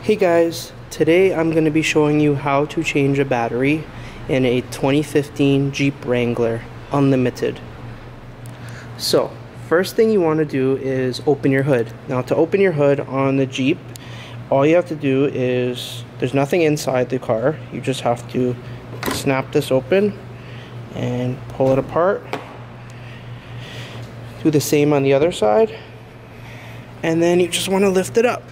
Hey guys, today I'm going to be showing you how to change a battery in a 2015 Jeep Wrangler Unlimited. So, first thing you want to do is open your hood. Now to open your hood on the Jeep, all you have to do is, there's nothing inside the car, you just have to snap this open and pull it apart. Do the same on the other side, and then you just want to lift it up.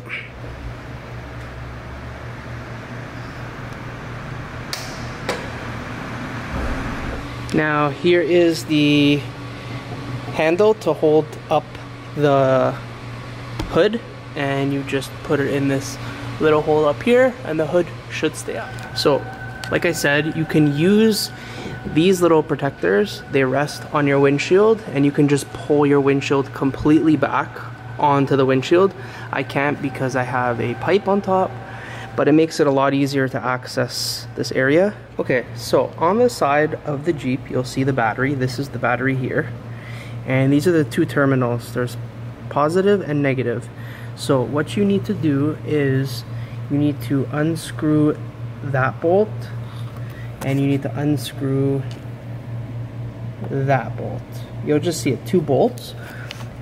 Now here is the handle to hold up the hood, and you just put it in this little hole up here and the hood should stay up. So like I said, you can use these little protectors. They rest on your windshield and you can just pull your windshield completely back onto the windshield. I can't because I have a pipe on top, but it makes it a lot easier to access this area. Okay, so on the side of the Jeep, you'll see the battery. This is the battery here. And these are the two terminals. There's positive and negative. So what you need to do is you need to unscrew that bolt and you need to unscrew that bolt. You'll just see it, two bolts.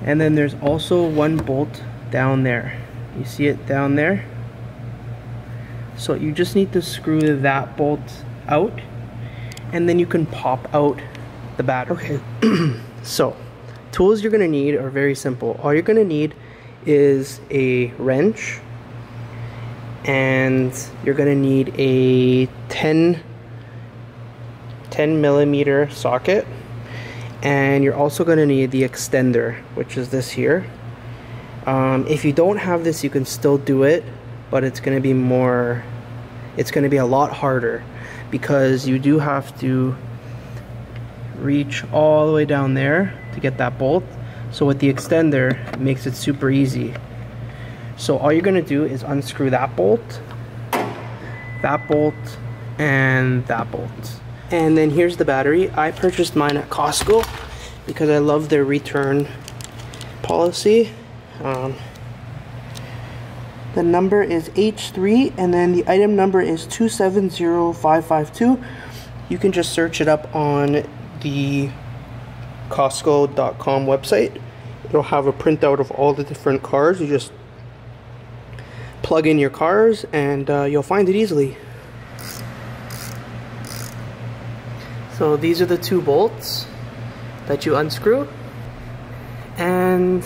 And then there's also one bolt down there. You see it down there? So you just need to screw that bolt out and then you can pop out the battery. Okay, so tools you're gonna need are very simple. All you're gonna need is a wrench, and you're gonna need a 10 millimeter socket, and you're also gonna need the extender, which is this here. If you don't have this, you can still do it, but it's gonna be a lot harder because you do have to reach all the way down there to get that bolt. So with the extender, it makes it super easy. So all you're gonna do is unscrew that bolt, and that bolt. And then here's the battery. I purchased mine at Costco because I love their return policy. The number is H3 and then the item number is 270552. You can just search it up on the Costco.com website. It'll have a printout of all the different cars. You just plug in your cars and you'll find it easily. So these are the two bolts that you unscrew, and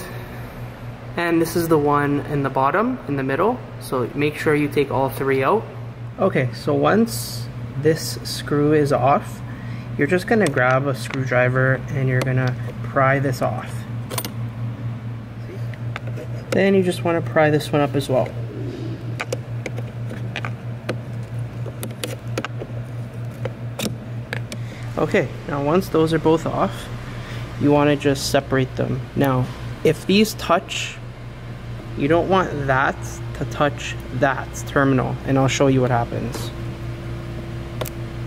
this is the one in the bottom, in the middle. So make sure you take all three out. Okay, so once this screw is off, you're just gonna grab a screwdriver and you're gonna pry this off. Then you just wanna pry this one up as well. Okay, now once those are both off, you wanna just separate them. Now, if these touch, you don't want that to touch that terminal, and I'll show you what happens.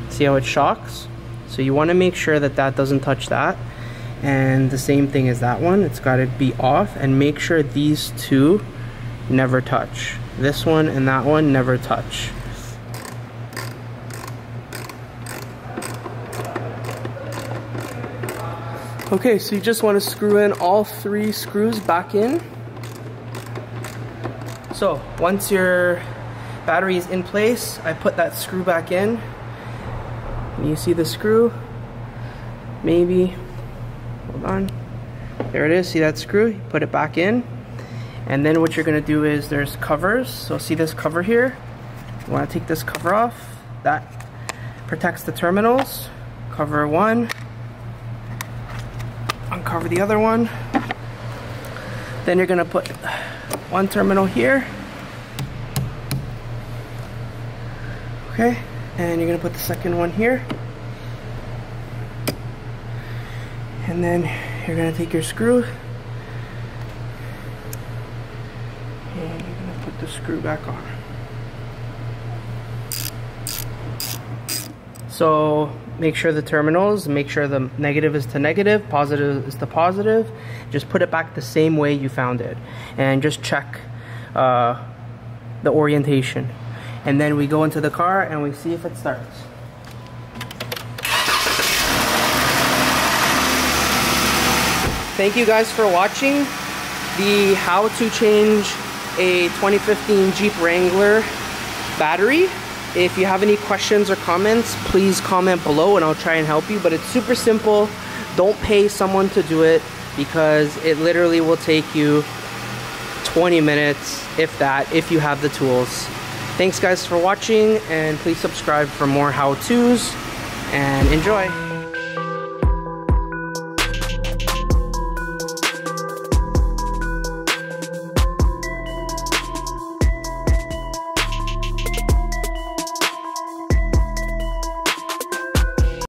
See how it shocks? So you want to make sure that that doesn't touch that, and the same thing as that one, it's got to be off, and make sure these two never touch. This one and that one never touch. Okay, so you just want to screw in all three screws back in. So once your battery is in place, I put that screw back in. And you see the screw? Maybe. Hold on. There it is. See that screw? You put it back in. And then what you're going to do is there's covers. So see this cover here? You want to take this cover off. That protects the terminals. Cover one. Uncover the other one. Then you're going to put one terminal here. Okay, and you're going to put the second one here. And then you're going to take your screw and you're going to put the screw back on. So make sure the terminals, make sure the negative is to negative, positive is to positive. Just put it back the same way you found it. And just check the orientation. And then we go into the car and we see if it starts. Thank you guys for watching the how to change a 2015 Jeep Wrangler battery. If you have any questions or comments, please comment below and I'll try and help you. But it's super simple. Don't pay someone to do it because it literally will take you 20 minutes, if that, if you have the tools. Thanks guys for watching, and please subscribe for more how-tos and enjoy.